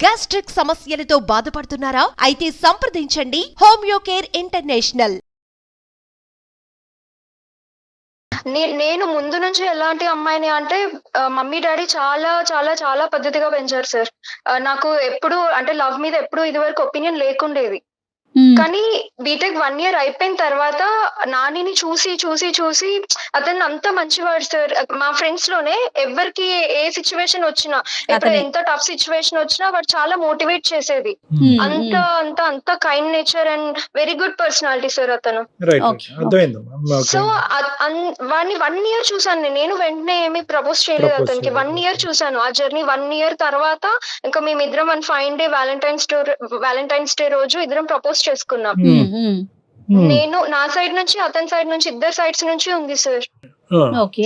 Gastric సమస్యలతో బాధపడుతున్నారా? అయితే సంప్రదించండి హోమియోకేర్ ఇంటర్నేషనల్. నేను ముందు నుంచి ఎలాంటి అమ్మాయిని అంటే మమ్మీ డాడీ చాలా చాలా చాలా పద్ధతిగా పెంచారు సార్. నాకు ఎప్పుడు అంటే లవ్ మీద ఎప్పుడు ఇదివరకు ఒపీనియన్ లేకుండేది. కానీ బీటెక్ 1 ఇయర్ అయిపోయిన తర్వాత నానిని చూసి అతను అంత మంచివాడు సార్. మా ఫ్రెండ్స్ లోనే ఎవరికి ఏ సిచ్యువేషన్ వచ్చినా, ఎప్పుడు ఎంత టఫ్ సిచ్యువేషన్ వచ్చినా వాడు చాలా మోటివేట్ చేసేది. అంత అంత అంత kind nature and very good personality sir అతను. సో వాడిని 1 ఇయర్ చూసాను నేను. వెంటనే ఏమి ప్రపోజ్ చేయలేదు అతనికి. 1 ఇయర్ చూసాను. ఆ జర్నీ 1 ఇయర్ తర్వాత ఇంకా మేమిద్దరం 1 ఫైన్ డే వ్యాలంటైన్స్ డే రోజు ఇద్దరం ప్రపోజ్ చేసుకున్నాం. నేను నా సైడ్ నుంచి అతని సైడ్ నుంచి ఇద్దరు సైడ్స్ నుంచి ఉంది సార్.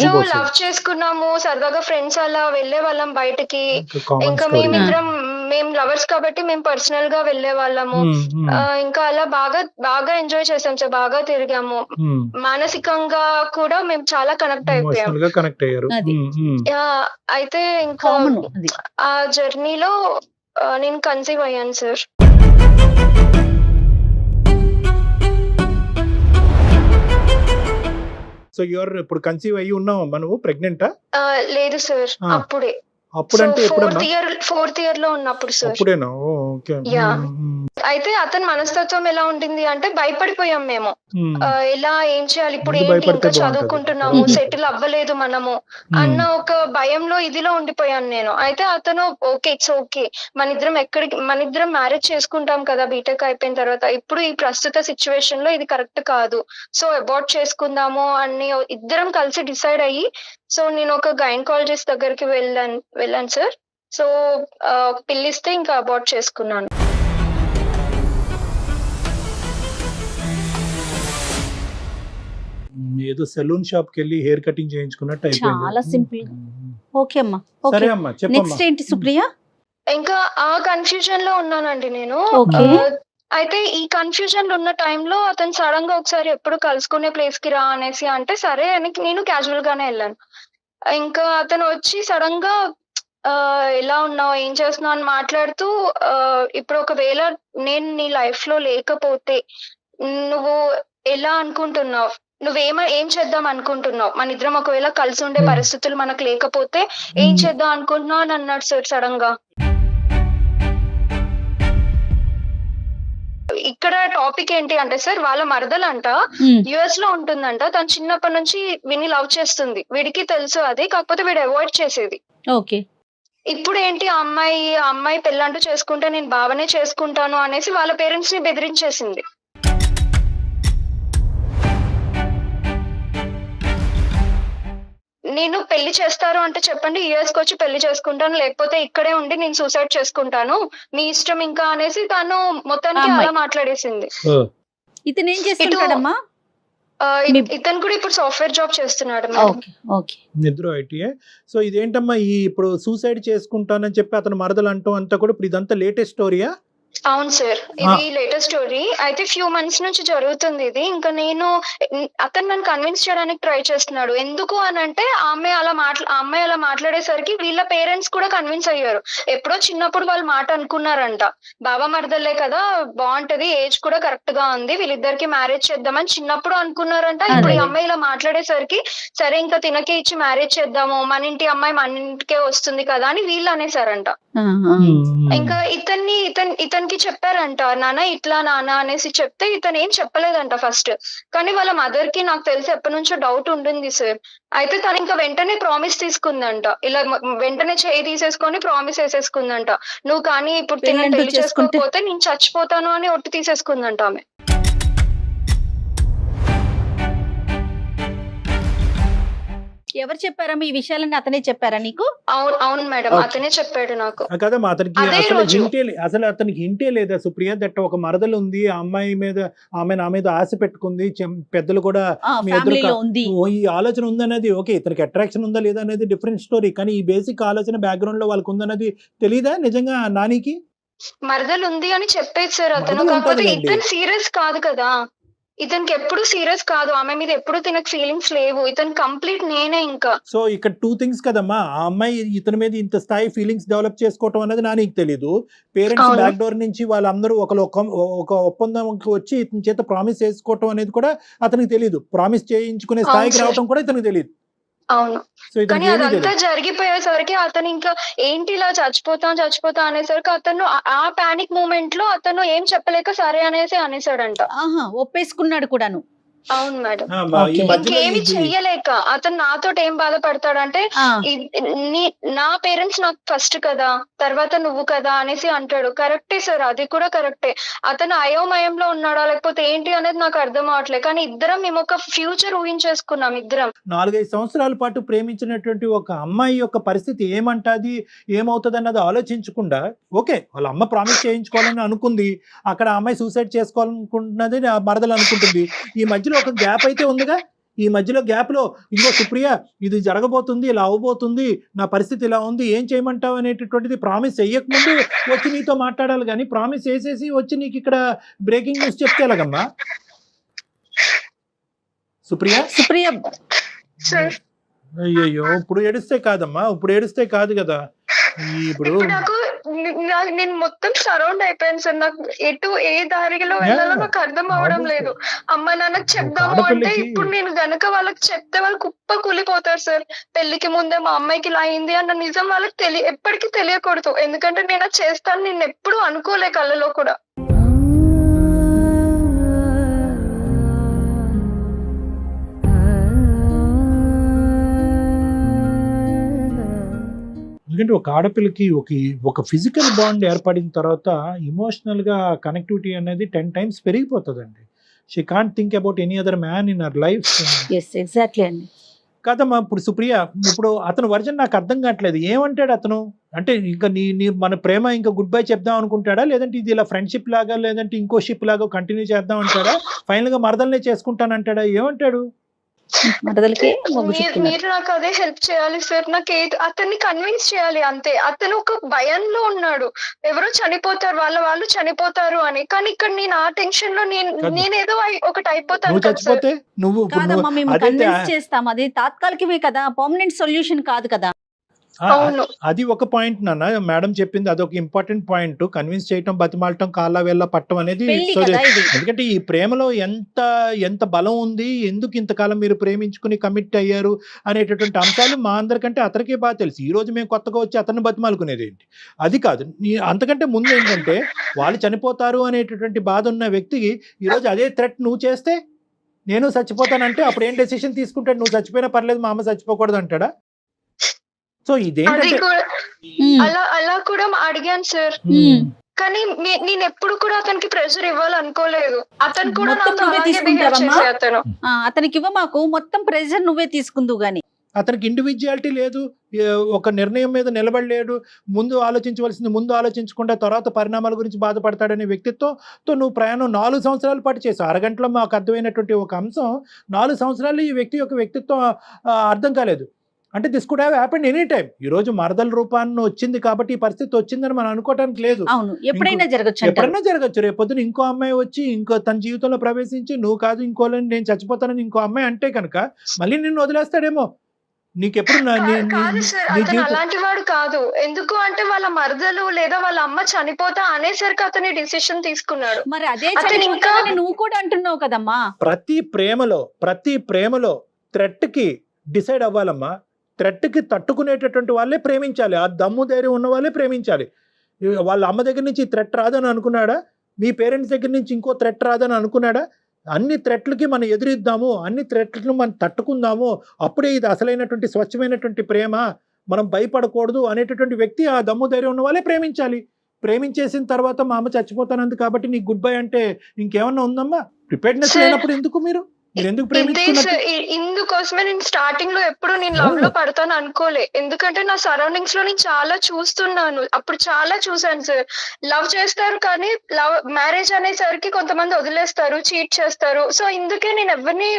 సో లవ్ చేసుకున్నాము, సరదాగా ఫ్రెండ్స్ అలా వెళ్లే వాళ్ళం బయటకి. ఇంకా మేము లవర్స్ కాబట్టి మేము పర్సనల్ గా వెళ్లే వాళ్ళము. ఇంకా అలా బాగా ఎంజాయ్ చేసాం సార్. బాగా తిరిగాము. మానసికంగా కూడా మేము చాలా కనెక్ట్ అయిపోయాం. అయితే ఇంకా ఆ జర్నీలో నేను కన్సీవ్ అయ్యాను సార్. సో యువర్ ఇప్పుడు కన్సీవ్ అయ్యి ఉన్నావమ్మా, నువ్వు ప్రెగ్నెంటా? లేదు సార్, అప్పుడంటే ఫోర్త్ ఇయర్ లో ఉన్నప్పుడు సార్. అప్పుడేనా? ఓకే. అయితే అతని మనస్తత్వం ఎలా ఉంటుంది అంటే భయపడిపోయాం మేము. ఎలా ఏం చేయాలి ఇప్పుడు, ఏంటి ఇంకా చదువుకుంటున్నాము, సెటిల్ అవ్వలేదు మనము అన్న ఒక భయంలో ఇదిలో ఉండిపోయాను నేను. అయితే అతను ఓకే ఇట్స్ ఓకే, మనిద్దరం మ్యారేజ్ చేసుకుంటాం కదా బీటెక్ అయిపోయిన తర్వాత, ఇప్పుడు ఈ ప్రస్తుత సిచ్యువేషన్ లో ఇది కరెక్ట్ కాదు, సో అబార్ట్ చేసుకుందాము అని ఇద్దరం కలిసి డిసైడ్ అయ్యి, సో నేను ఒక గైనకాలజిస్ట్ దగ్గరికి వెళ్ళాను సార్. సో పిల్లిస్తే ఇంకా అబార్ట్ చేసుకున్నాను. ఏదో సెలూన్ షాప్ కి వెళ్ళి హెయిర్ కటింగ్ చేయించుకున్నట్టు అయిపోయింది. చాలా సింపుల్. ఓకే అమ్మా, సరే అమ్మా, చెప్పమ్మా. నెక్స్ట్ ఏంటి సుప్రియ? ఇంకా ఆ కన్ఫ్యూజన్ లో ఉన్నానండి నేను. అయితే ఈ కన్ఫ్యూజన్ లో ఉన్న టైంలో అతను సడన్ గా ఒకసారి ఎప్పుడు కలుసుకునే ప్లేస్ కి రా అనేసి అంటే సరే అని నేను క్యాజువల్ గానే వెళ్ళాను. ఇంకా అతను వచ్చి సడన్ గా ఎలా ఉన్నావు, ఏం చేస్తున్నావు అని మాట్లాడుతూ, ఇప్పుడు ఒకవేళ నేను నీ లైఫ్ లో లేకపోతే నువ్వు ఎలా అనుకుంటున్నావు, ఏం చేద్దాం అనుకుంటున్నావు, మన ఇద్దరం ఒకవేళ కలిసి ఉండే పరిస్థితులు మనకు లేకపోతే ఏం చేద్దాం అనుకుంటున్నావు అని అన్నాడు సార్ సడన్ గా. ఇక్కడ టాపిక్ ఏంటి అంటే సార్, వాళ్ళ మరదలంట యుఎస్ లో ఉంటుందంట. తను చిన్నప్పటి నుంచి వీడిని లవ్ చేస్తుంది, వీడికి తెలుసు అది, కాకపోతే వీడు అవాయిడ్ చేసేది. ఓకే. ఇప్పుడు ఏంటి ఆ అమ్మాయి పెళ్ళంటూ చేసుకుంటే నేను బావనే చేసుకుంటాను అనేసి వాళ్ళ పేరెంట్స్ ని బెదిరించేసింది. నేను పెళ్లి చేస్తారు అంటే చెప్పండి, యుఎస్ కి వచ్చి పెళ్లి చేసుకుంటాను, లేకపోతే ఇక్కడే ఉండి నేను సూసైడ్ చేసుకుంటాను, మీ ఇష్టం ఇంకా అనేసి తను మొత్తానికి అలా మాట్లాడేసింది. ఇతను ఏం చేస్తున్నాడమ్మా? ఇతను కూడా ఇప్పుడు సాఫ్ట్వేర్ జాబ్ చేస్తున్నాడు. ఇద్దరు ఐటీఏ. సో ఇదేంటమ్మా, ఈ ఇప్పుడు సూసైడ్ చేసుకుంటానని చెప్పి అతను మరదలు అంటూ అంతా కూడా ఇప్పుడు ఇదంతా లేటెస్ట్ స్టోరీయా? అవును సార్, ఇది లేటెస్ట్ స్టోరీ. అయితే ఫ్యూ మంత్స్ నుంచి జరుగుతుంది ఇది. ఇంకా అతను నన్ను కన్విన్స్ చేయడానికి ట్రై చేస్తున్నాడు. ఎందుకు అని అంటే ఆ అమ్మాయి అలా మాట్లాడేసరికి వీళ్ళ పేరెంట్స్ కూడా కన్విన్స్ అయ్యారు. ఎప్పుడో చిన్నప్పుడు వాళ్ళు మాట అనుకున్నారంట, బాబా మరదలే కదా, బాగుంటది, ఏజ్ కూడా కరెక్ట్ గా ఉంది, వీళ్ళిద్దరికి మ్యారేజ్ చేద్దామని చిన్నప్పుడు అనుకున్నారంట. ఇప్పుడు ఈ అమ్మాయి ఇలా మాట్లాడేసరికి సరే ఇంకా తినకే ఇచ్చి మ్యారేజ్ చేద్దాము, మన ఇంటి అమ్మాయి మన ఇంటికే వస్తుంది కదా అని వీళ్ళు అనేసారంట. ఇంకా ఇతనికి చెప్పారంట, నాన్న ఇట్లా నాన్న అనేసి చెప్తే ఇతను ఏం చెప్పలేదంట ఫస్ట్. కానీ వాళ్ళ మదర్ కి నాకు తెలిసి ఎప్పటి నుంచో డౌట్ ఉంటుంది సార్. అయితే తను ఇంకా వెంటనే ప్రామిస్ తీసుకుందంట, ఇలా వెంటనే చేయి తీసేసుకొని ప్రామిస్ వేసేసుకుందంట, నువ్వు కానీ ఇప్పుడు పెళ్లి చేసుకోకపోతే నేను చచ్చిపోతాను అని ఒట్టు తీసేసుకుందంట ఆమె. ఎవరు చెప్పారమ్మా ఈ విషయాలన్నీ? అతనే చెప్పారా నీకు? అవును మేడం, అతనే చెప్పాడు నాకు. కదమ్మా, అసలు అతనికి హింటే లేదా సుప్రియ దట్ ఒక మరదలు ఉంది, ఆ అమ్మాయి మీద నా మీద ఆశ పెట్టుకుంది, పెద్దలు కూడా ఈ ఆలోచన ఉందనేది ఓకే, ఇతనికి అట్రాక్షన్ ఉందా లేదా అనేది డిఫరెంట్ స్టోరీ, కానీ ఈ బేసిక్ ఆలోచన బ్యాక్గ్రౌండ్ లో వాళ్ళకి ఉందన్నది తెలీదా నిజంగా నానికి? మరదలు ఉంది అని చెప్పేది సార్ అతను, కాకపోతే ఇతను సీరియస్ కాదు కదా. ఇతనికి ఎప్పుడు సీరియస్ కాదు, ఆమె మీద ఎప్పుడు తినకు ఫీలింగ్స్ లేవు, ఇతను కంప్లీట్ నేనే ఇంకా. సో ఇక్కడ 2 థింగ్స్ కదమ్మా, ఆ అమ్మాయి ఇతని మీద ఇంత స్థాయి ఫీలింగ్స్ డెవలప్ చేసుకోవటం అనేది నీకు తెలీదు. పేరెంట్స్ అవును. బ్యాక్ డోర్ నుంచి వాళ్ళందరూ ఒక ఒప్పందంకి వచ్చి ఇతని చేత ప్రామిస్ చేసుకోవటం అనేది కూడా అతనికి తెలీదు. ప్రామిస్ చేయించుకునే అవును స్థాయికి సార్. రావటం కూడా ఇతనికి తెలియదు. అవును. సో ఇతనికి కానీ ఏమీ అదంతా తెలియదు. జరిగిపోయేసరికి అతను ఇంకా ఏంటి ఇలా చచ్చిపోతా అనేసరికి అతను ఆ పానిక్ మూమెంట్ లో అతను ఏం చెప్పలేక సరే అనేసాడంట. ఆహా, ఒప్పేసుకున్నాడు కూడాను. అవును మేడం. ఈ Okay. మధ్యలో ఇంకేమి ఇది చెయ్యలేక అతను నాతో ఏం బాధపడతాడంటే, ఆ, నా పేరెంట్స్ నాకు ఫస్ట్ కదా, తర్వాత నువ్వు కదా అనేసి అంటాడు. కరెక్టే సార్, అది కూడా కరెక్టే. అతను అయోమయంలో ఉన్నాడా లేకపోతే ఏంటి అనేది నాకు అర్థం అవట్లేదు. కానీ మేము ఒక ఫ్యూచర్ ఊహించేసుకున్నాం ఇద్దరం. 4-5 సంవత్సరాల పాటు ప్రేమించినటువంటి ఒక అమ్మాయి యొక్క పరిస్థితి ఏమంటది, ఏమవుతుంది అన్నది ఆలోచించకుండా, ఓకే వాళ్ళ అమ్మ ప్రామిస్ చేయించుకోవాలని అనుకుంది, అక్కడ ఆ అమ్మాయి సూసైడ్ చేసుకోవాలనుకుంటున్నది మరదలు అనుకుంటుంది. ఈ మధ్యలో ఒక గ్యాప్ అయితే ఉందిగా, ఈ మధ్యలో గ్యాప్ లో ఇంకో సుప్రియ ఇది జరగబోతుంది, ఇలా అవబోతుంది, నా పరిస్థితి ఇలా ఉంది, ఏం చేయమంటావు అనేటటువంటిది ప్రామిస్ చెయ్యకముందు వచ్చి నీతో మాట్లాడాలి. కానీ ప్రామిస్ చేసేసి వచ్చి నీకు ఇక్కడ బ్రేకింగ్ న్యూస్ చెప్తే ఎలాగమ్మా సుప్రియ? సుప్రియ సార్ అయ్యయ్యో, ఇప్పుడు ఏడుస్తే కాదమ్మా, ఇప్పుడు ఏడుస్తే కాదు కదా. ఇప్పుడు ఇప్పుడు నేను మొత్తం సరౌండ్ అయిపోయాను సార్. నాకు ఏ దారిలో వెళ్ళాలో నాకు అర్థం అవడం లేదు. అమ్మ నాన్నకి చెప్దాము అంటే ఆడపిల్లకి ఇప్పుడు నేను గనక వాళ్ళకి చెప్తే వాళ్ళు కుప్ప కూలిపోతారు సార్. పెళ్లికి ముందే మా అమ్మాయికి ఇలా అయింది అన్న నిజం వాళ్ళకి ఎప్పటికీ తెలియకూడదు. ఎందుకంటే నేను అది చేస్తాను, నేను ఎప్పుడు అనుకోలే కళ్ళలో కూడా. ఎందుకంటే ఒక ఆడపిల్లకి ఒక ఫిజికల్ బాండ్ ఏర్పడిన తర్వాత ఇమోషనల్ గా కనెక్టివిటీ అనేది 10 times పెరిగిపోతుందండి. She can't think about any other man in her life. Yes, exactly అండి. కాదమ్మా, ఇప్పుడు సుప్రియ, ఇప్పుడు అతను వర్జన్ నాకు అర్థం కావట్లేదు. ఏమంటాడు అతను? అంటే ఇంకా నీ మన ప్రేమ ఇంకా గుడ్ బై చెప్దాం అనుకుంటాడా, లేదంటే ఇది ఇలా ఫ్రెండ్షిప్ లాగా, లేదంటే ఇంకో షిప్ లాగా కంటిన్యూ చేద్దాం అంటాడా, ఫైనల్ గా మరదల్నే చేసుకుంటానంటాడా, ఏమంటాడు? మరదలకి మీరు నాకు అదే హెల్ప్ చేయాలి సార్. నాకు అతన్ని కన్విన్స్ చేయాలి అంతే. అతను ఒక భయంలో ఉన్నాడు, ఎవరో చనిపోతారు, వాళ్ళు చనిపోతారు అని. కానీ ఇక్కడ నేను ఆ టెన్షన్ లో నేనేదో ఒకటి అయిపోతాను నువ్వు కదా సార్. చచ్చిపోతే నువ్వు కాదమ్మా, మేము అదైతే కన్విన్స్ చేస్తాం. అది తాత్కాలికమే కదా, పర్మనెంట్ సొల్యూషన్ కాదు కదా. అవును. అది ఒక పాయింట్ నాన్న, మేడం చెప్పింది అదొక ఇంపార్టెంట్ పాయింట్. కన్విన్స్ చేయటం, బతిమాలటం, కాళ్ళ వేళ్ళ పట్టం అనేది. పెళ్లి కదా ఇది. ఎందుకంటే ఈ ప్రేమలో ఎంత బలం ఉంది, ఎందుకు ఇంతకాలం మీరు ప్రేమించుకుని కమిట్ అయ్యారు అనేటటువంటి అంశాలు మా అందరికంటే అతనికే బాగా తెలుసు. ఈ రోజు మేము కొత్తగా వచ్చి అతన్ని బతిమాలుకునేది ఏంటి, అది కాదు. అంతకంటే ముందు ఏంటంటే వాళ్ళు చనిపోతారు అనేటటువంటి బాధ ఉన్న వ్యక్తికి ఈరోజు అదే థ్రెట్ నువ్వు చేస్తే, నేను చచ్చిపోతానంటే అప్పుడు ఏం డెసిషన్ తీసుకుంటాడు? నువ్వు చచ్చిపోయినా పర్లేదు, మా అమ్మ చచ్చిపోకూడదు అంటాడా? సో అది ఇదేంటంటే కూడా అలా కూడా అడిగాను సార్. కానీ నేను ఎప్పుడు కూడా అతనికి ప్రెషర్ ఇవ్వాలనుకోలేదు. అతను కూడా మొత్తం నాతో నువ్వే అలాగే తీసుకుంటావమ్మా? behave చేసే అతను. అతనికి ఇవ్వ, మాకు మొత్తం ప్రెజర్ నువ్వే తీసుకుందు గాని. అతనికి ఇండివిజువాలిటీ లేదు, ఒక నిర్ణయం మీద నిలబడలేడు, ముందు ఆలోచించవలసింది ముందు ఆలోచించకుండా తర్వాత పరిణామాల గురించి బాధపడతాడనే వ్యక్తిత్వంతో నువ్వు ప్రయాణం 4 సంవత్సరాల పాటు చేసావు. అరగంటలో మాకు అర్థమైనటువంటి ఒక అంశం, 4 సంవత్సరాలు ఈ వ్యక్తి యొక్క వ్యక్తిత్వం అర్థం కాలేదు. అంటే this could have happened any time. ఈ రోజు మరదల రూపాన్ని వచ్చింది కాబట్టి ఈ పరిస్థితి వచ్చిందని మనం అనుకోవడానికి లేదు. అవును, ఎప్పుడైనా జరగచ్చు అంటారు. ఎప్పుడైనా జరగచ్చు. రేపొద్దున ఇంకో అమ్మాయి వచ్చి తన జీవితంలో ప్రవేశించి నువ్వు కాదు ఇంకోళ్ళని నేను చచ్చిపోతానని ఇంకో అమ్మాయి అంటే కనుక మళ్ళీ నిన్ను వదిలేస్తాడేమో. నీకెప్పుడు కాదు సార్, అతను అలాంటి వాడు కాదు. ఎందుకు అంటే వాళ్ళ మరదలు లేదా వాళ్ళ అమ్మ చనిపోతా అనేసరికి అతని డిసిషన్ తీసుకున్నాడు. మరి అదే అతను ఇంకా నువ్వు కూడా అంటున్నావు కదమ్మా. ప్రతి ప్రేమలో థ్రెట్ కి డిసైడ్ అవ్వాలమ్మా. థ్రెట్ కి తట్టుకునేటటువంటి వాళ్ళే ప్రేమించాలి. ఆ దమ్ము ధైర్యం ఉన్న వాళ్ళే ప్రేమించాలి. వాళ్ళ అమ్మ దగ్గర నుంచి థ్రెట్ రాదని అనుకున్నాడా? మీ పేరెంట్స్ దగ్గర నుంచి ఇంకో థ్రెట్ రాదని అనుకున్నాడా? అన్ని థ్రెట్లకి మనం ఎదురిద్దాము, అన్ని థ్రెట్లను మనం తట్టుకుందాము, అప్పుడే ఇది అసలైనటువంటి స్వచ్ఛమైనటువంటి ప్రేమ, మనం భయపడకూడదు అనేటటువంటి వ్యక్తి, ఆ దమ్ము ధైర్యం ఉన్న వాళ్ళే ప్రేమించాలి. ప్రేమించేసిన తర్వాత మా అమ్మ చచ్చిపోతానంది కాబట్టి నీకు గుడ్ బై అంటే ఇంకేమన్నా ఉందమ్మా? ప్రిపేర్డ్నెస్ లేనప్పుడు ఎందుకు మీరు ఎందుకు ప్రేమించుకున్నట్టు? ఇందుకోసమే నేను స్టార్టింగ్ లో ఎప్పుడు నేను లవ్ లో పడతాను అనుకోలే. ఎందుకంటే నా సరౌండింగ్స్ లో నేను చాలా చూస్తున్నాను, అప్పుడు చాలా చూసాను సార్. లవ్ చేస్తారు కానీ మ్యారేజ్ అనేసరికి కొంతమంది వదిలేస్తారు, చీట్ చేస్తారు. సో ఇందుకే నేను ఎవరిని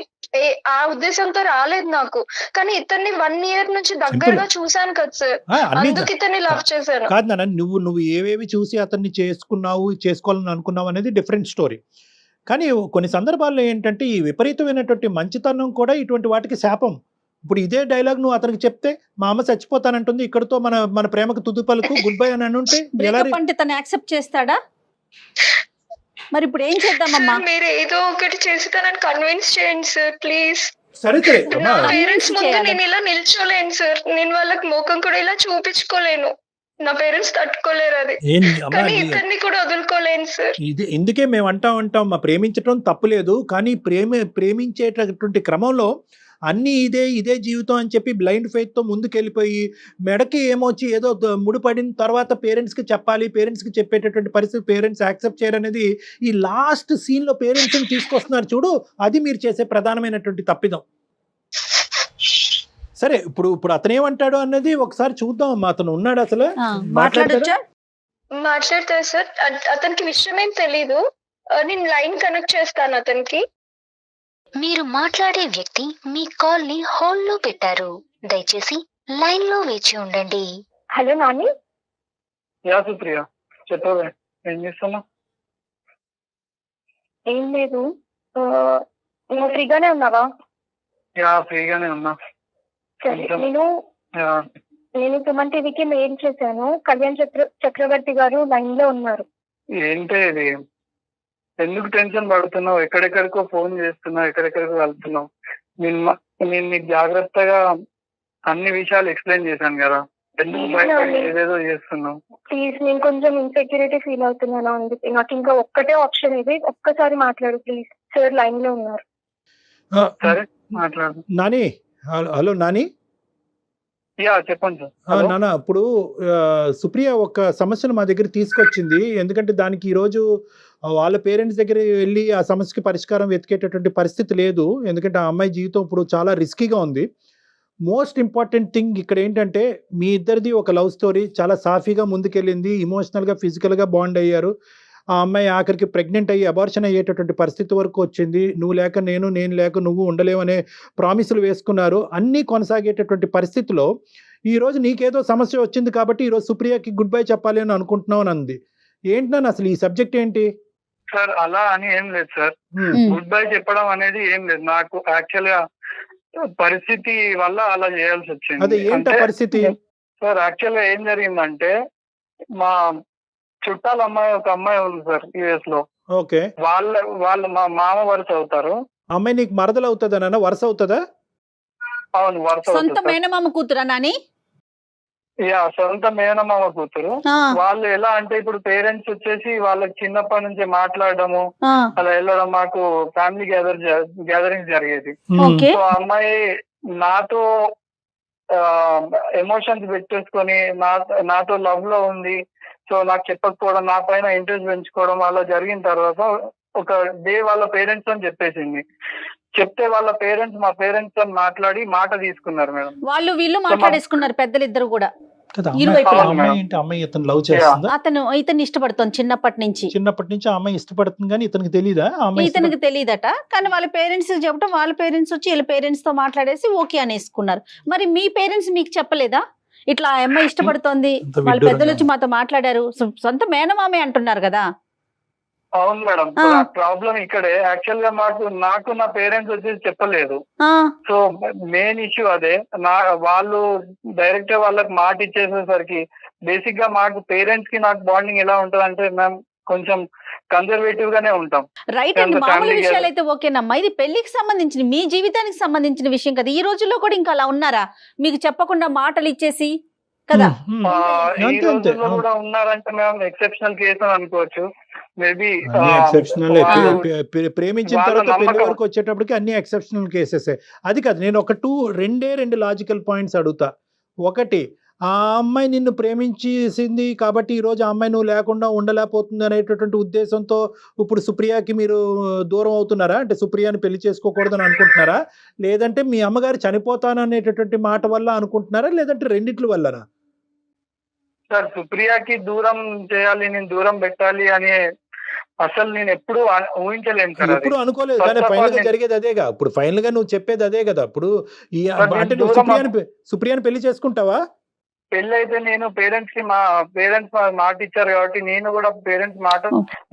ఆ ఉద్దేశంతో రాలేదు నాకు. కానీ ఇతన్ని 1 year నుంచి దగ్గరగా చూసాను కదా సార్, అందుకు ఇతన్ని లవ్ చేశాను. కాదు నాన్న, నువ్వు ఏవేవి చూసి అతన్ని చేసుకోవాలని అనుకున్నావు అనేది డిఫరెంట్ స్టోరీ. కానీ కొన్ని సందర్భాల్లో ఏంటంటే ఈ విపరీతమైనటువంటి మంచితనం కూడా ఇటువంటి వాటికి శాపం. ఇప్పుడు ఇదే డైలాగ్ నువ్వు అతనికి చెప్తే మా అమ్మ చచ్చిపోతానంటుంది, ఇక్కడతో మన మన ప్రేమకు తుది పలుకు గుడ్ బై అని అనుంటే ఎలా బ్రేకప్ అంటే తను యాక్సెప్ట్ చేస్తాడా? మరి ఇప్పుడు ఏం చేద్దామమ్మా? సార్, మీరు ఏదో ఒకటి చేసి తనని కన్విన్స్ చేయండి సార్ ప్లీజ్. సరే సరే నా అమ్మా, పేరెంట్స్ ముందు చేయాలి. నేను ఇలా నిల్చోలేను సార్. నేను వాళ్ళకి ముఖం కూడా ఇలా చూపించుకోలేను. నా పేరెంట్స్ తట్టుకోలేరు అది. అమ్మా కానీ ఇతన్ని కూడా వదులుకోలేను సార్. ఇది ఇందుకే మేము అంటాం మా ప్రేమించడం తప్పులేదు, కానీ ప్రేమించేటటువంటి క్రమంలో అన్నీ ఇదే జీవితం అని చెప్పి బ్లైండ్ ఫెయిత్తో ముందుకెళ్ళిపోయి మెడకి ఏమొచ్చి ఏదో ముడిపడిన తర్వాత పేరెంట్స్కి చెప్పాలి, పేరెంట్స్కి చెప్పేటటువంటి పరిస్థితి పేరెంట్స్ యాక్సెప్ట్ చేయరనేది ఈ లాస్ట్ సీన్లో పేరెంట్స్ని తీసుకొస్తున్నారు చూడు, అది మీరు చేసే ప్రధానమైనటువంటి తప్పిదం. సరే ఇప్పుడు అతను ఏమంటాడు అన్నది ఒకసారి చూద్దాం అమ్మా. అతను ఉన్నాడు అసలు మాట్లాడొచ్చా? మాట్లాడతారు సార్. అతనికి విషయం ఏం తెలీదు. నేను లైన్ కనెక్ట్ చేస్తాను అతనికి. మీరు మాట్లాడే వ్యక్తి మీ కాల్ ని హోల్డ్ లో పెట్టారు. దయచేసి లైన్ లో వేచి ఉండండి. హలో నాని. యా సుప్రియ, చెప్పవే, ఏం చేస్తున్నా? ఏం లేదు. నువ్వు ఫ్రీగానే ఉన్నావా? యా ఫ్రీగానే ఉన్నా. సరే, యా, నేను సుమన్ టీవీకి మెయిల్ చేశాను. కళ్యాణ్ చక్రవర్తి గారు లైన్ లో ఉన్నారు. ఏంటే ఇది? ఎందుకు టెన్షన్ పడుతున్నావు? ఎక్కడెక్కడికో ఫోన్ చేస్తున్నావు, ఎక్కడెక్కడికో వెళ్తున్నావు. నేను నీకు జాగ్రత్తగా అన్ని విషయాలు ఎక్స్ప్లెయిన్ చేశాను కదా, ఎందుకు భయపడి ఏదేదో చేస్తున్నావు? ప్లీజ్, నేను కొంచెం ఇన్సెక్యూరిటీ ఫీల్ అవుతున్నాను. అందుకే నాకు ఇంకా ఒక్కటే ఆప్షన్ ఇది. ఒక్కసారి మాట్లాడు ప్లీజ్. సార్ లైన్ లో ఉన్నారు. సరే మాట్లాడు. నాని, హలో నాని. యా చెప్పండి సార్. నాన్న, ఇప్పుడు సుప్రియ ఒక సమస్యను మా దగ్గర తీసుకొచ్చింది. ఎందుకంటే దానికి ఈరోజు వాళ్ళ పేరెంట్స్ దగ్గర వెళ్ళి ఆ సమస్యకి పరిష్కారం వెతికేటటువంటి పరిస్థితి లేదు. ఎందుకంటే ఆ అమ్మాయి జీవితం ఇప్పుడు చాలా రిస్కీగా ఉంది. మోస్ట్ ఇంపార్టెంట్ థింగ్ ఇక్కడ ఏంటంటే మీ ఇద్దరిది ఒక లవ్ స్టోరీ, చాలా సాఫీగా ముందుకెళ్ళింది, ఇమోషనల్గా ఫిజికల్గా బాండ్ అయ్యారు. ఆ అమ్మాయి ఆఖరికి ప్రెగ్నెంట్ అయ్యి అబార్షన్ అయ్యేటటువంటి పరిస్థితి వరకు వచ్చింది. నువ్వు లేక నేను లేక నువ్వు ఉండలేవనే ప్రామిసులు వేసుకున్నారు. అన్నీ కొనసాగేటటువంటి పరిస్థితిలో ఈరోజు నీకేదో సమస్య వచ్చింది కాబట్టి ఈరోజు సుప్రియకి గుడ్ బై చెప్పాలి అని అనుకుంటున్నావు అని అంది. ఏంటి నన్ను అసలు ఈ సబ్జెక్ట్ ఏంటి? సార్ అలా అని ఏం లేదు సార్. గుడ్ బై చెప్పడం అనేది ఏం లేదు. నాకు యాక్చువల్ గా పరిస్థితి వల్ల అలా చేయాల్సి వచ్చింది. అదే ఏంట పరిస్థితి? సార్ యాక్చువల్ గా ఏం జరిగిందంటే, మా చుట్టాల అమ్మాయి ఒక అమ్మాయి ఉంది సార్ యుఎస్ లో. ఓకే. వాళ్ళు మా మామ వరుస అవుతారు. అమ్మాయి నీకు మరదలు అవుతుందా నాన్న? వరుస అవుతుందా? అవును, వరుస సొంత అవుతుంది. మేనమామ కూతురా నాని? యా, సొంత మేనమామ కూతురు. వాళ్ళు ఎలా అంటే ఇప్పుడు పేరెంట్స్ వచ్చేసి వాళ్ళకి చిన్నప్పటి నుంచి మాట్లాడడము అలా వెళ్ళడం, మాకు ఫ్యామిలీ గ్యాదరింగ్ జరిగేది. సో ఆ అమ్మాయి నాతో ఎమోషన్స్ పెట్టేసుకొని నాతో లవ్ లో ఉంది. సో నాకు చెప్పకపోవడం, నా పైన ఇంట్రెస్ట్ పెంచుకోవడం అలా జరిగిన తర్వాత ఒక డే వాళ్ళ పేరెంట్స్ అని చెప్పేసింది. చెప్తే వాళ్ళ పేరెంట్స్ మా పేరెంట్స్ తో మాట్లాడి మాట తీసుకున్నారు మేడం. వాళ్ళు వీళ్ళు మాట్లాడేసుకున్నారు పెద్దలు ఇద్దరు కూడా. అమ్మాయి ఇతను లవ్ చేస్తుందా? అతను ఇతను ఇష్టపడుతుంది చిన్నప్పటి నుంచి ఆ అమ్మాయి ఇష్టపడుతుంది, కానీ ఇతనికి తెలీదా? ఇతనికి తెలియదట. కానీ వాళ్ళ పేరెంట్స్ చెప్పడం, వాళ్ళ పేరెంట్స్ వచ్చి వీళ్ళ పేరెంట్స్ తో మాట్లాడేసి ఓకే అనేసుకున్నారు. మరి మీ పేరెంట్స్ మీకు చెప్పలేదా ఇట్లా ఆ అమ్మాయి ఇష్టపడుతోంది, వాళ్ళ పెద్దలు వచ్చి మాతో మాట్లాడారు, సొంత మేనమామే అంటున్నారు కదా? అవును మేడం, ప్రాబ్లం ఇక్కడే. యాక్చువల్ గా నాకు నా పేరెంట్స్ వచ్చేసి చెప్పలేదు. సో మెయిన్ ఇష్యూ అదే. వాళ్ళు డైరెక్ట్ గా వాళ్ళకి మాట ఇచ్చేసేసరికి బేసిక్ గా మాకు పేరెంట్స్ కి నాకు బాండింగ్ ఎలా ఉంటది అంటే మేము కొంచెం కన్జర్వేటివ్ గానే ఉంటాం. రైట్ అండి, మామూలు విషయాలు అయితే ఓకేనమ్మా. ఇది పెళ్లికి సంబంధించిన, మీ జీవితానికి సంబంధించిన విషయం కదా. ఈ రోజుల్లో కూడా ఇంకా అలా ఉన్నారా మీకు చెప్పకుండా మాటలు ఇచ్చేసి కదా? ఈ రోజుల్లో కూడా ఉన్నారంటే మేము ఎక్సెప్షనల్ కేసు అని అనుకోవచ్చు. మేబీ ప్రేమించిన తర్వాత పెళ్లి వరకు వచ్చేటప్పటికి అన్ని ఎక్సెప్షనల్ కేసెస్. అది కాదు, నేను ఒక రెండు లాజికల్ పాయింట్స్ అడుగుతా. ఒకటి, ఆ అమ్మాయి నిన్ను ప్రేమించేసింది కాబట్టి ఈరోజు ఆ అమ్మాయి నువ్వు లేకుండా ఉండలేకపోతుంది అనేటటువంటి ఉద్దేశంతో ఇప్పుడు సుప్రియకి మీరు దూరం అవుతున్నారా? అంటే సుప్రియాని పెళ్లి చేసుకోకూడదని అనుకుంటున్నారా? లేదంటే మీ అమ్మగారు చనిపోతాను అనేటటువంటి మాట వల్ల అనుకుంటున్నారా? లేదంటే రెండిట్ల వల్లనా? సార్, సుప్రియకి దూరం చేయాలి, నేను దూరం పెట్టాలి అని అసలు నేను ఎప్పుడు ఊహించలేను సార్. ఎప్పుడు అనుకోలేదు, కానీ ఫైనల్ గా జరిగేది అదేగా. ఇప్పుడు ఫైనల్ గా నువ్వు చెప్పేది అదే కదా. ఇప్పుడు అంటే నువ్వు సుప్రియాని పెళ్లి చేసుకుంటావా? పెళ్లి అయితే నేను పేరెంట్స్ కి మా పేరెంట్స్ మాట ఇచ్చారు కాబట్టి నేను కూడా పేరెంట్స్ మాట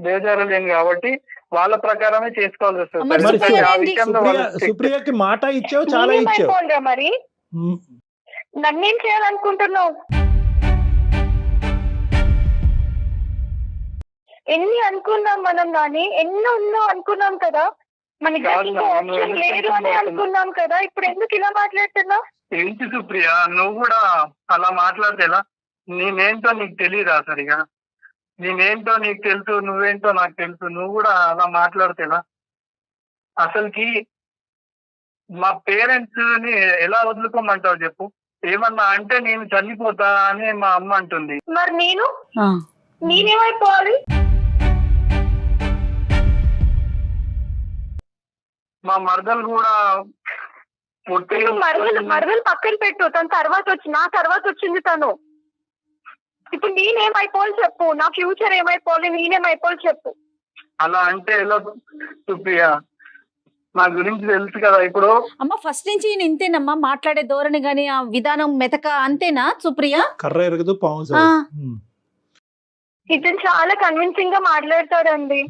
బేజారలేను కాబట్టి వాళ్ళ ప్రకారమే చేసుకోవాల్సి వస్తుంది మరి సార్. ఎందుకంటే ఆ సుప్రియ విషయంలో వాళ్ళు strict. సుప్రియకి మాట ఇచ్చావు, చాలా ఇచ్చావు. నేనేమైపోయినా మరి ఉమ్. నన్నేం చేయాలనుకుంటున్నావు? ఎన్ని అనుకున్నాం మనం కానీ ఎన్నో అనుకున్నాం కదా, మనకి కాదు నా, నువ్వు ఆప్షన్ లేదు అని ఎందుకు అనుకున్నాం కదా, ఇప్పుడు ఎందుకు ఇలా మాట్లాడుతున్నావు? ఏంటి సుప్రియ నువ్వు కూడా అలా మాట్లాడితే ఎలా? నేనేంటో నీకు తెలియదా సరిగా? నేనేంటో నీకు తెలుసు, నువ్వేంటో నాకు తెలుసు, నువ్వు కూడా అలా మాట్లాడితే ఎలా? అసలుకి మా పేరెంట్స్ ని ఎలా వదులుకోమంటావు చెప్పు? ఏమన్నా అంటే నేను చనిపోతా అని మా అమ్మ అంటుంది. మరి నేనేమైపోవాలి? మా మరదలు కూడా ఇప్పుడు మరదలు పక్కన పెట్టు, తన తర్వాత వచ్చి నా తర్వాత వచ్చింది తను. ఇప్పుడు నేనేమైపోవాలి చెప్పు, నా ఫ్యూచర్ ఏమైపోవాలి, నేనేమైపోవాలి చెప్పు. అలా అంటే ఎలా సుప్రియ? నా గురించి తెలుసు కదా ఇప్పుడు. అమ్మ ఫస్ట్ నుంచి ఈయన ఇంతేనమ్మా, మాట్లాడే ధోరణి గాని ఆ విధానం మెతక అంతేనా సుప్రియ? కర్ర ఎరగదు పాము ఆ. సాగు. ఉమ్. ఇతను చాలా కన్విన్సింగ్ గా మాట్లాడతాడండి,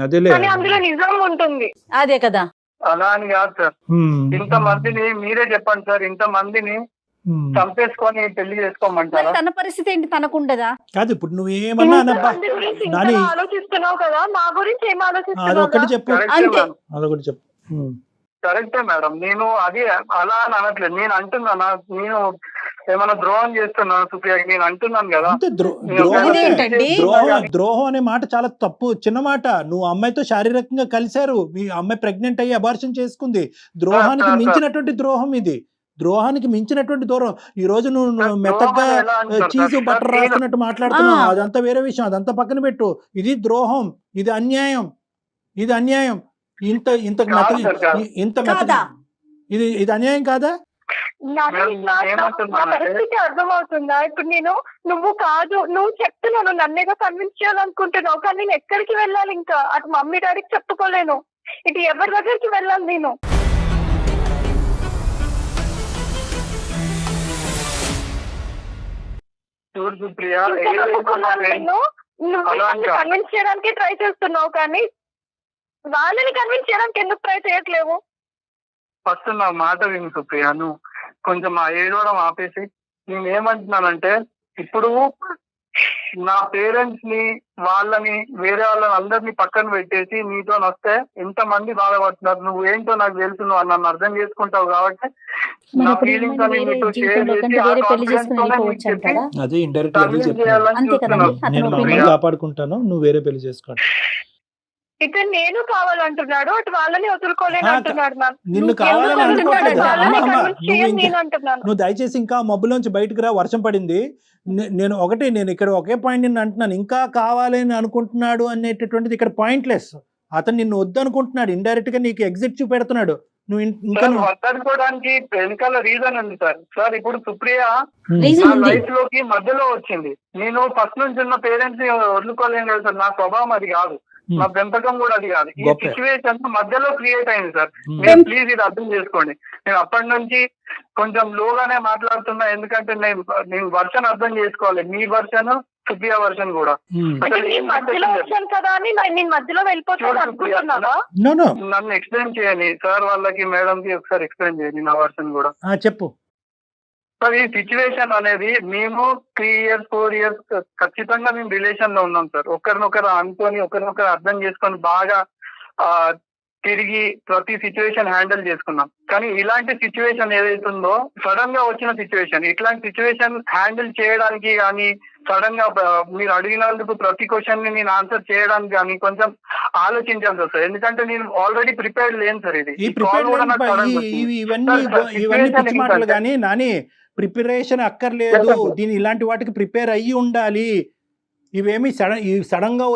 అదేలే. కానీ అందులో నిజం ఉంటుంది. అదే కదా. అలా అని కాదు సార్, ఇంత మందిని మీరే చెప్పండి సార్, ఇంత మందిని చంపేసుకొని పెళ్లి చేసుకోమంటారా? మరి తన పరిస్థితి ఏంటి, తనకుండదా? కాదు ఇప్పుడు నువ్వేమన్నా అనబ్బా ఇంత గురించి ఇంతగా నాని. ఆలోచిస్తున్నావు కదా, నా గురించి ఏం ఆలోచిస్తున్నావు? అదొకటి చెప్పు, కరెక్టే అంతే. మేడం, అదొకటి చెప్పు. కరెక్టే మేడం. నేను అది అలా అని అనట్లేదు, నేను అంటున్నా నేను ఏమైనా ద్రోహం చేస్తున్నా సుప్రియకి నేను అంటున్నాను కదా. అంతే ఇదేంటండి? ద్రోహం అనే మాట చాలా తప్పు, చిన్న మాట. నువ్వు అమ్మాయితో శారీరకంగా కలిశారు, మీ అమ్మాయి ప్రెగ్నెంట్ అయ్యి అబార్షన్ చేసుకుంది. ద్రోహానికి మించినటువంటి ద్రోహం ఇది, ద్రోహానికి మించినటువంటి దూరం. ఈ రోజు నువ్వు మెత్తగా చీజ్ బటర్ రాస్తున్నట్టు మాట్లాడుతున్నావు, అదంతా వేరే విషయం, అదంతా పక్కన పెట్టు. ఇది ద్రోహం, ఇది అన్యాయం, ఇది అన్యాయం. ఇంత ఇంత ఇంత కాదా? ఇది అన్యాయం కాదా? నా పరిస్థితి అర్థమవుతుందా? ఇప్పుడు నువ్వు కాదు, నువ్వు చెప్తున్నాను, నన్నేగా కన్విన్స్ చేయాలనుకుంటున్నావు, కానీ నేను ఎక్కడికి వెళ్ళాలి? ఇంకా అటు మమ్మీ డాడీకి చెప్పుకోలేను, ఇటు ఎవరి దగ్గరికి వెళ్ళాలి నేను? చూడు సుప్రియ, నువ్వు కన్విన్స్ చేయడానికి ట్రై చేస్తున్నావు, కానీ వాళ్ళని కన్విన్స్ చేయడానికి ఎందుకు ట్రై చేయట్లేవు? ఫస్ట్ నా మాట విను సుప్రియ, నువ్వు కొంచెం ఆ ఏడవడం ఆపేసి. నేను ఏమంటున్నానంటే, ఇప్పుడు నా పేరెంట్స్ ని వాళ్ళని వేరే వాళ్ళని అందరినీ పక్కన పెట్టేసి నీతో వస్తే ఎంత మంది బాధపడుతున్నారు, నువ్వు ఏంటో నాకు తెలుసు, నువ్వు నన్ను అర్థం చేసుకుంటావు కాబట్టి నా ఫీలింగ్స్ అని నీతో షేర్ చేసి ఆ కాన్ఫిడెన్స్ తోనే నీకు చెప్పి అదే ఇండైరెక్ట్ కన్విన్స్ చేయాలని చూస్తున్నాను. నేను మా అమ్మని కాపాడుకుంటాను, నువ్వు వేరే పెళ్లి చేసుకోండి. ఇక నేను కావాలంటున్నాడు, అటు వాళ్ళని వదులుకోలేను అంటున్నాడు. నిన్ను కావాలని అనుకోవట్లేదు. నేను అంటున్నాను, నువ్వు దయచేసి ఇంకా మబ్బులోంచి బయటకు రా, వర్షం పడింది. నేను ఇక్కడ ఒకే పాయింట్ నిన్ను అంటున్నాను, ఇంకా కావాలని అనుకుంటున్నాడు అనేటటువంటిది ఇక్కడ పాయింట్లెస్. అతను నిన్ను వద్దు అనుకుంటున్నాడు, ఇండైరెక్ట్ గా నీకు ఎగ్జిట్ చూపెడుతున్నాడు. నువ్వు ఇంకా వద్దనుకోవడానికి వెనకాల రీజన్ ఉంది సార్. సార్ ఇప్పుడు సుప్రియ రీజన్ నా ఉంది. లైఫ్ లోకి మధ్యలో వచ్చింది. నేను ఫస్ట్ నుంచి ఉన్న పేరెంట్స్ ని వదులుకోలేను కదా సార్, నా స్వభావం అది కాదు, నా పెంపకం కూడా అది కాదు. ఈ సిచ్యువేషన్ మధ్యలో క్రియేట్ అయింది సార్, మీరు ప్లీజ్ ఇది అర్థం చేసుకోండి. నేను అప్పటి నుంచి కొంచెం లోగానే మాట్లాడుతున్నా, ఎందుకంటే నేను వర్షన్ అర్థం చేసుకోవాలి, మీ వర్షన్ సుప్రియ వర్షన్ కూడా. మధ్యలో వచ్చాను కదా అని నేను మధ్యలో వెళ్ళిపోతాను అనుకుంటున్నావా? నన్ను ఎక్స్ప్లెయిన్ చేయండి సార్, వాళ్ళకి మేడం కి ఒకసారి ఎక్స్ప్లెయిన్ చేయండి నా వర్షన్ కూడా. చెప్పు సార్, ఈ సిచ్యువేషన్ అనేది మేము 3 years 4 years ఖచ్చితంగా మేము రిలేషన్ లో ఉన్నాం సార్. ఒకరినొకరు అనుకొని ఒకరినొకరు అర్థం చేసుకొని బాగా తిరిగి ప్రతి సిచ్యువేషన్ హ్యాండిల్ చేసుకున్నాం. కానీ ఇలాంటి సిచ్యువేషన్ ఏదైతుందో సడన్ గా వచ్చిన సిచ్యువేషన్, ఇట్లాంటి సిచ్యువేషన్ హ్యాండిల్ చేయడానికి కానీ సడన్ గా మీరు అడిగినందుకు ప్రతి క్వశ్చన్ ని నేను ఆన్సర్ చేయడానికి కానీ కొంచెం ఆలోచించాల్సి వస్తుంది. ఎందుకంటే నేను ఆల్రెడీ ప్రిపేర్డ్ లేను సార్. ఇది ఇవన్నీ పిచ్చి మాటలు కానీ నాని, ప్రిపరేషన్ అక్కర్లేదు, దీని ఇలాంటి వాటికి ప్రిపేర్ అయ్యి ఉండాలి. ఇవేమి సడన్ గా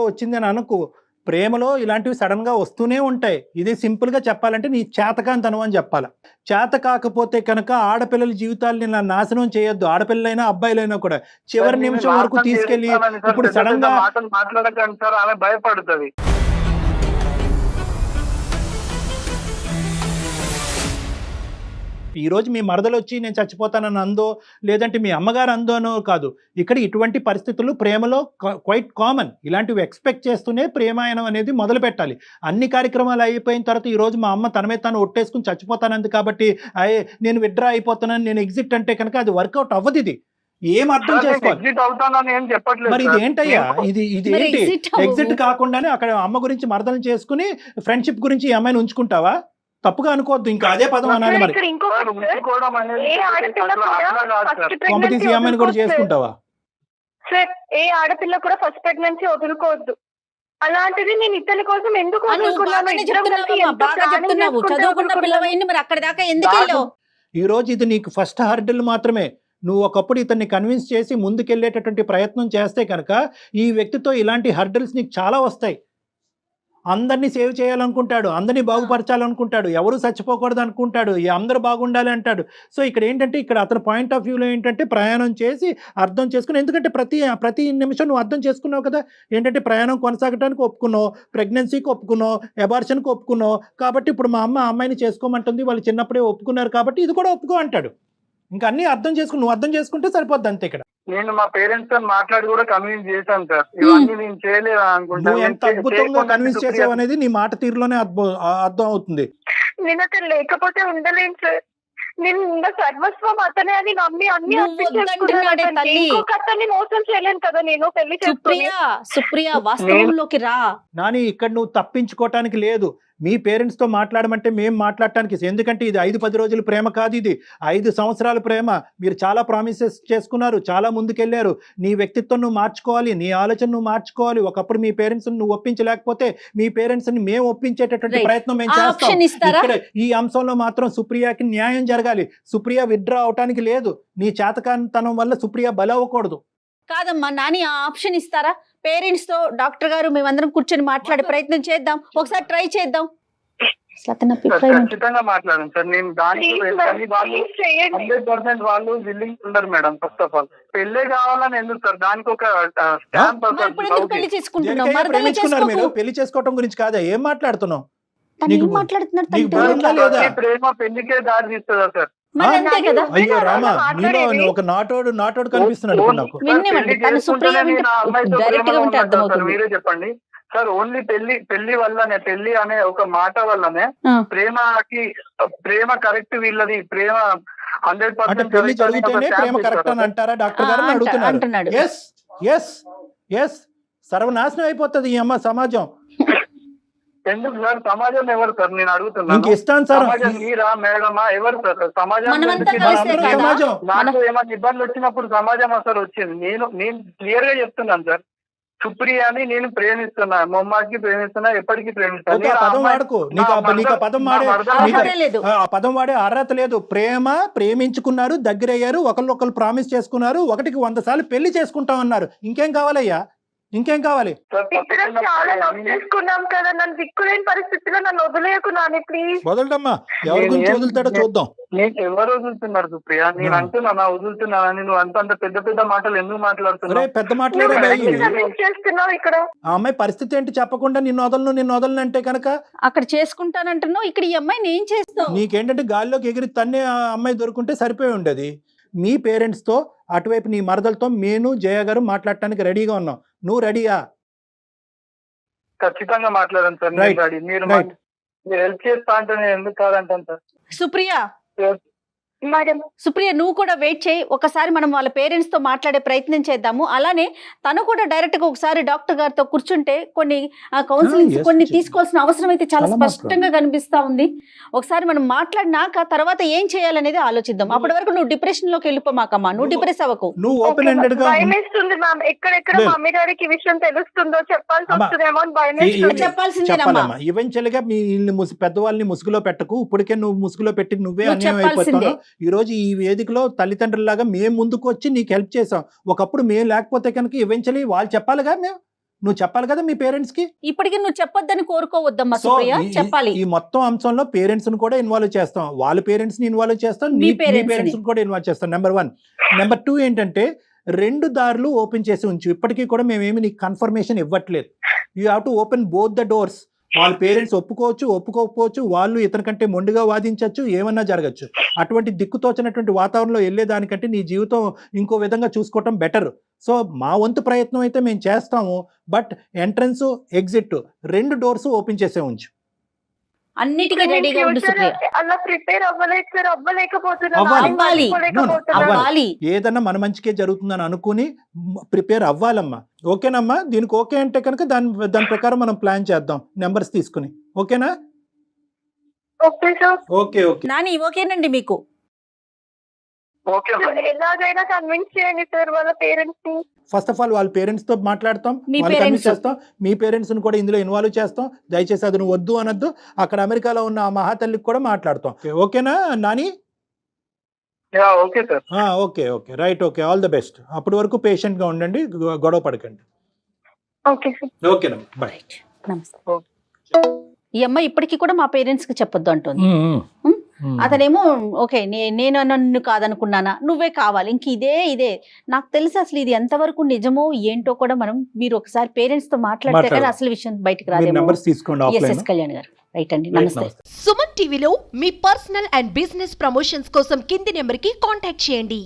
వచ్చింది అని అనుకో. ప్రేమలో ఇలాంటివి సడన్ గా వస్తూనే ఉంటాయి. ఇది సింపుల్ గా చెప్పాలంటే నీ చేతకాంతనం అని చెప్పాలి. చేత కాకపోతే కనుక ఆడపిల్లల జీవితాలని నాశనం చేయొద్దు, ఆడపిల్లలైనా అబ్బాయిలైనా కూడా. చివరి నిమిషం వరకు తీసుకెళ్లి ఇప్పుడు సడన్ గా మాట్లాడకండి సార్, ఆమె భయపడుతుంది. ఈ రోజు మీ మరదలు వచ్చి నేను చచ్చిపోతానని అందో, లేదంటే మీ అమ్మగారు అందోనో కాదు. ఇక్కడ ఇటువంటి పరిస్థితులు ప్రేమలో క్వైట్ కామన్. ఇలాంటివి ఎక్స్పెక్ట్ చేస్తూనే ప్రేమాయణం అనేది మొదలు పెట్టాలి. అన్ని కార్యక్రమాలు అయిపోయిన తర్వాత ఈ రోజు మా అమ్మ తన మీద తాను ఒట్టేసుకుని చచ్చిపోతానంది కాబట్టి నేను విత్డ్రా అయిపోతున్నాను, నేను ఎగ్జిట్ అంటే కనుక అది వర్కౌట్ అవ్వదు. ఇది ఏం అర్థం చేసుకోవాలి మరి? ఇది ఏంటయ్యా, ఇది ఏంటి? ఎగ్జిట్ కాకుండానే అక్కడ అమ్మ గురించి మరదలు చేసుకుని ఫ్రెండ్షిప్ గురించి ఈ అమ్మాయిని ఉంచుకుంటావా? తప్పుగా అనుకోవద్దు, ఇంకా అదే పదం అనాలి. మరి కాంపిటీస్ ఈ అమ్మాయిని కూడా చేసుకుంటావా? సార్ ఏ ఆడపిల్ల కూడా ఫస్ట్ ప్రెగ్నెన్సీ వదులుకోవద్దు. అలాంటిది నేను ఇతని కోసం ఎందుకు చదువుకున్న పిల్లవైంది, మరి అక్కడ దాకా ఎందుకు వెళ్ళావు? ఈ రోజు ఇది నీకు ఫస్ట్ హర్డిల్ మాత్రమే. నువ్వు ఒకప్పుడు ఇతన్ని కన్విన్స్ చేసి ముందుకెళ్ళేటటువంటి ప్రయత్నం చేస్తే కనుక ఈ వ్యక్తితో ఇలాంటి హర్డిల్స్ నీకు చాలా వస్తాయి. అందరినీ సేవ్ చేయాలనుకుంటాడు, అందరినీ బాగుపరచాలనుకుంటాడు, ఎవరు చచ్చిపోకూడదు అనుకుంటాడు, అందరూ బాగుండాలి అంటాడు. సో ఇక్కడ ఏంటంటే ఇక్కడ అతని పాయింట్ ఆఫ్ వ్యూలో ఏంటంటే ప్రయాణం చేసి అర్థం చేసుకుని, ఎందుకంటే ప్రతి నిమిషం నువ్వు అర్థం చేసుకున్నావు కదా, ఏంటంటే ప్రయాణం కొనసాగడానికి ఒప్పుకున్నావు, ప్రెగ్నెన్సీకి ఒప్పుకున్నావు, అబార్షన్కి ఒప్పుకున్నావు. కాబట్టి ఇప్పుడు మా అమ్మాయిని చేసుకోమంటుంది, వాళ్ళు చిన్నప్పుడే ఒప్పుకున్నారు కాబట్టి ఇది కూడా ఒప్పుకో అంటాడు. ఇంకా అన్ని అర్థం చేసుకుని నువ్వు అర్థం చేసుకుంటే సరిపోద్ది అంతే. ఇక్కడ నేను మా పేరెంట్స్ తో మాట్లాడి కూడా కన్విన్స్ చేశాను సార్, ఇవన్నీ నేను చేయలేదు అనుకుంటా. నువ్వు ఎంత అద్భుతంగా కన్విన్స్ చేసావు అనేది నీ మాట తీరులోనే అర్థం అవుతుంది. నేను అతను లేకపోతే ఉండలేను సార్. నేను ఇంకా సర్వస్వం అతనే అని నమ్మి అన్ని అతన్ని మోసం చేయలేను కదా నేను పెళ్లి చేసుకుని. సుప్రియ వాస్తవంలోకి రా నాని, ఇక్కడ నువ్వు తప్పించుకోవటానికి లేదు. మీ పేరెంట్స్ తో మాట్లాడమంటే మేము మాట్లాడటానికి, ఎందుకంటే ఇది 5-10 రోజుల ప్రేమ కాదు, ఇది 5 సంవత్సరాల ప్రేమ. మీరు చాలా ప్రామిసెస్ చేసుకున్నారు, చాలా ముందుకెళ్లారు. నీ వ్యక్తిత్వం నువ్వు మార్చుకోవాలి, నీ ఆలోచన నువ్వు మార్చుకోవాలి. ఒకప్పుడు మీ పేరెంట్స్ నువ్వు ఒప్పించలేకపోతే మీ పేరెంట్స్ ని మేము ఒప్పించేటటువంటి ప్రయత్నం మేము చేస్తాం. ఇక్కడ ఈ అంశంలో మాత్రం సుప్రియకి న్యాయం జరగాలి. సుప్రియ విత్డ్రా అవటానికి లేదు. నీ చేతకానితనం వల్ల సుప్రియ బలవ్వకూడదు. కాదమ్మా నాని, ఆ ఆప్షన్ ఇస్తారా? పేరెంట్స్ తో డాక్టర్ గారు మేమందరం కూర్చొని మాట్లాడే ప్రయత్నం చేద్దాం, ఒకసారి ట్రై చేద్దాం. ఖచ్చితంగా మాట్లాడాను సార్. నేను దానికి 100% వాళ్ళు విల్లింగ్ ఉండరు మేడం. ఫస్ట్ ఆఫ్ ఆల్ పెళ్లి కావాలని ఎందుకు సార్? దానికి ఒక పెళ్లి చేసుకుంటున్నాం. మీరు పెళ్లి చేసుకోవటం గురించి కాదా ఏం మాట్లాడుతున్నావు? ప్రేమ పెళ్లికే దారి తీస్తుందా సార్? అయ్యో రామా, నీలో ఒక నాటోడు కనిపిస్తున్నాడు నాకు. మీరే చెప్పండి సార్. ఓన్లీ పెళ్లి వల్లనే, పెళ్లి అనే ఒక మాట వల్లనే ప్రేమ కరెక్ట్ వీళ్ళది ప్రేమ 100% పెళ్లి జరిగితేనే ప్రేమ కరెక్ట్ అని అంటారా డాక్టర్ గారు అడుగుతున్నారు. ఎస్ సర్వనాశనం అయిపోతుంది ఈ అమ్మ సమాజం. ఎందుకు సార్? సమాజం ఎవరు సార్? నేను అడుగుతున్నాను. ఇస్తాను సార్. మీరా మేడమా ఎవరు సార్? సమాజం నాకు ఏమైనా ఇబ్బందులు వచ్చినప్పుడు సమాజం అసలు వచ్చింది. నేను క్లియర్ గా చెప్తున్నాను సార్, సుప్రియాని నేను ప్రేమిస్తున్నా, మొమ్మాకి ప్రేమిస్తున్నా, ఎప్పటికీ ప్రేమిస్తాను. ఆ పదం వాడే అర్హత లేదు. ప్రేమించుకున్నారు, దగ్గరయ్యారు, ఒకళ్ళు ప్రామిస్ చేసుకున్నారు, 1కి 100 సార్లు పెళ్లి చేసుకుంటామన్నారు. ఇంకేం కావాలయ్యా? ఇంకేం కావాలి? చాలా లవ్ చేసుకున్నాం కదా, నన్ను దిక్కులేని పరిస్థితిలో నన్ను వదిలేకున్నాను ప్లీజ్. వదలడమ్మా, ఎవరి గురించి వదులుతాడో చూద్దాం. ఎవరు వదులుతున్నారు సుప్రియ? నేను అంటున్నా వదులుతున్నానని. నువ్వు అంత పెద్ద మాటలు ఎందుకు మాట్లాడుతున్నావు? పెద్ద మాట్లాడే చేస్తున్నావు ఇక్కడ. ఆ అమ్మాయి పరిస్థితి ఏంటి చెప్పకుండా నిన్ను వదలను అంటే కనుక అక్కడ చేసుకుంటానంటున్నావు, ఇక్కడ ఈ అమ్మాయిని ఏం చేస్తావు? నీకేంటంటే గాల్లోకి ఎగిరి తన్నే ఆ అమ్మాయి దొరుకుంటే సరిపోయి ఉండేది. మీ పేరెంట్స్ తో అటువైపు నీ మరదలతో నేను జయ గారు మాట్లాడటానికి రెడీగా ఉన్నాం. నువ్వు రెడీయా? ఖచ్చితంగా మాట్లాడాను సార్. మీరు హెల్ప్ చేస్తా అంటే నేను ఎందుకు కాదంటాను సార్. సుప్రియ సుప్రియ నువ్వు కూడా వెయిట్ చేయి, ఒకసారి మనం వాళ్ళ పేరెంట్స్ తో మాట్లాడే ప్రయత్నం చేద్దాము. అలానే తను కూడా డైరెక్ట్ గా ఒకసారి డాక్టర్ గారితో కూర్చుంటే కొన్ని కౌన్సిలింగ్స్ కొన్ని తీసుకోవాల్సిన అవసరం అయితే చాలా స్పష్టంగా కనిపిస్తా ఉంది. ఒకసారి మనం మాట్లాడినాక తర్వాత ఏం చేయాలనేది ఆలోచిద్దాం. అప్పటి వరకు నువ్వు డిప్రెషన్ లోకి వెళ్ళిపోమాకమ్మా, నువ్వు డిప్రెస్ అవ్వకు. భయమేస్తుంది మ్యామ్, ఎక్కడెక్కడ మమ్మీ డాడీకి విషయం తెలుస్తుందో చెప్పాల్సి వస్తుందేమో అని భయమేస్తుంది. చెప్పాల్సిందేనమ్మా. ఈవెన్చువల్ గా మీ పెద్దవాళ్ళని ముసుగులో పెట్టకు. ఇప్పటికే నువ్వు ముసుగులో పెట్టి నువ్వే అన్యాయం అయిపోతున్నావు. ఈ రోజు ఈ వేదికలో తల్లిదండ్రులాగా మేము ముందుకు వచ్చి నీకు హెల్ప్ చేసాం. ఒకప్పుడు మేము లేకపోతే కనుక ఈవెన్చువల్లీ వాళ్ళు చెప్పాలిగా, నువ్వు చెప్పాలి కదా మీ పేరెంట్స్ కి. ఇప్పటికీ నువ్వు చెప్పొద్దని కోరుకోవద్దమ్మా సుప్రియ, చెప్పాలి. ఈ మొత్తం అంశంలో పేరెంట్స్ ని కూడా ఇన్వాల్వ్ చేస్తాం, వాళ్ళ పేరెంట్స్ ని ఇన్వాల్వ్ చేస్తాం, నీ పేరెంట్స్ ని కూడా ఇన్వాల్వ్ చేస్తాం. నెంబర్ 1. నెంబర్ 2 ఏంటంటే 2 దారులు ఓపెన్ చేసి ఉంచు. ఇప్పటికీ కూడా మేమేమి నీకు కన్ఫర్మేషన్ ఇవ్వట్లేదు. You have to open both the doors. వాళ్ళ పేరెంట్స్ ఒప్పుకోకపోవచ్చు, వాళ్ళు ఇతనికంటే మొండిగా వాదించవచ్చు, ఏమన్నా జరగచ్చు. అటువంటి దిక్కుతోచినటువంటి వాతావరణంలో వెళ్ళేదానికంటే నీ జీవితం ఇంకో విధంగా చూసుకోవటం బెటర్. సో మా వంతు ప్రయత్నం అయితే మేము చేస్తాము, but entrance exit 2 doors open చేసే ఉంచు. అన్నిటికీ రెడీగా ఉండు సుప్రియ. అలా ప్రిపేర్ అవ్వలేదు సార్, అవ్వాలి. అవ్వాలి. ఏదన్నా మన మంచికే జరుగుతుందని అనుకుని ప్రిపేర్ అవ్వాలమ్మా. ఓకేనమ్మా? దీనికి ఓకే అంటే కనుక దాని ప్రకారం మనం ప్లాన్ చేద్దాం నెంబర్స్ తీసుకుని. ఓకేనా? Okay sir. Okay okay Nani ఓకేనండి మీకు? Okay madam. ఎలాగైనా కన్విన్స్ చేయండి సార్ వాళ్ళ పేరెంట్స్ ని. ఫస్ట్ ఆఫ్ ఆల్ వాళ్ళ పేరెంట్స్ తో మాట్లాడతాం, మీ వాళ్ళకి అన్ని parents. చేస్తాం, మీ పేరెంట్స్ ని కూడా ఇందులో ఇన్వాల్వ్ చేస్తాం. దయచేసి అది నువ్వు వద్దు అనొద్దు. అక్కడ అమెరికాలో ఉన్న ఆ మహాతల్లికి కూడా మాట్లాడతాం. ఓకేనా Nani? Okay sir. Okay okay right. Okay, all the best. అప్పటి వరకు పేషెంట్ గా ఉండండి, గొడవ పడకండి. Okay sir. ఓకేనమ్మా, బాయ్. నమస్తే. ఈ అమ్మాయి ఇప్పటికీ కూడా మా పేరెంట్స్ కి చెప్పొద్దు అంటుంది. అతనేమో ఓకే నేను నన్ను కాదనుకున్నానా, నువ్వే కావాలి, ఇంక ఇదే నాకు తెలుసు. అసలు ఇది ఎంతవరకు నిజమో ఏంటో కూడా మీరు ఒకసారి పేరెంట్స్ తో మాట్లాడితే కానీ అసలు విషయం బయటకు రాదేమో. నెంబర్స్ తీసుకోండి ఆఫ్లైన్. ఎస్ఎస్ కళ్యాణ్ గారు రైట్ అండి. నమస్తే. సుమన్ టీవీలో మీ పర్సనల్ అండ్ బిజినెస్ ప్రమోషన్స్ కోసం కింది నెంబర్ కి కాంటాక్ట్ చేయండి.